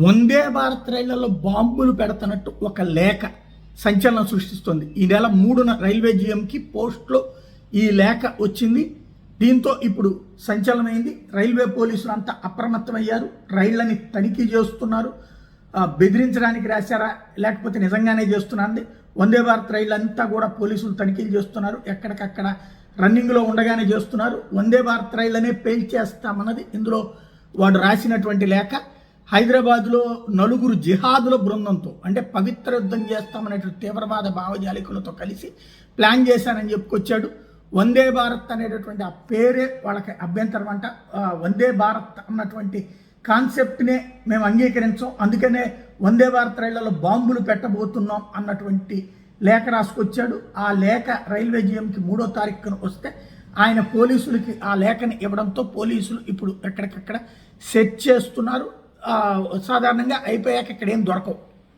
వందే భారత్ రైళ్లలో బాంబులు పెడుతున్నట్టు ఒక లేఖ సంచలనం సృష్టిస్తుంది. ఈ నెల 3న రైల్వే జీఎంకి పోస్ట్లో ఈ లేఖ వచ్చింది. దీంతో ఇప్పుడు సంచలనమైంది. రైల్వే పోలీసులు అంతా అప్రమత్తమయ్యారు, రైళ్లని తనిఖీ చేస్తున్నారు. బెదిరించడానికి రాశారా లేకపోతే నిజంగానే చేస్తున్నారండి. వందే భారత్ రైళ్ళు అంతా కూడా పోలీసులు తనిఖీలు చేస్తున్నారు, ఎక్కడికక్కడ రన్నింగ్లో ఉండగానే చేస్తున్నారు. వందే భారత్ రైళ్ళనే పేల్చేస్తామన్నది ఇందులో వాడు రాసినటువంటి లేఖ. హైదరాబాద్లో 4 జిహాదుల బృందంతో, అంటే పవిత్ర యుద్ధం చేస్తామనేటువంటి తీవ్రవాద భావజాలికులతో కలిసి ప్లాన్ చేశానని చెప్పుకొచ్చాడు. వందే భారత్ అనేటటువంటి ఆ పేరే వాళ్ళకి అభ్యంతరం అంట. వందే భారత్ అన్నటువంటి కాన్సెప్ట్నే మేము అంగీకరించాం, అందుకనే వందే భారత్ రైళ్లలో బాంబులు పెట్టబోతున్నాం అన్నటువంటి లేఖ రాసుకొచ్చాడు. ఆ లేఖ రైల్వే జీఎంకి 3వ తారీఖున వస్తే ఆయన పోలీసులకి ఆ లేఖని ఇవ్వడంతో పోలీసులు ఇప్పుడు ఎక్కడికక్కడ సెర్చ్ చేస్తున్నారు. సాధారణంగా అయిపోయాక ఇక్కడ ఏం దొరకవు.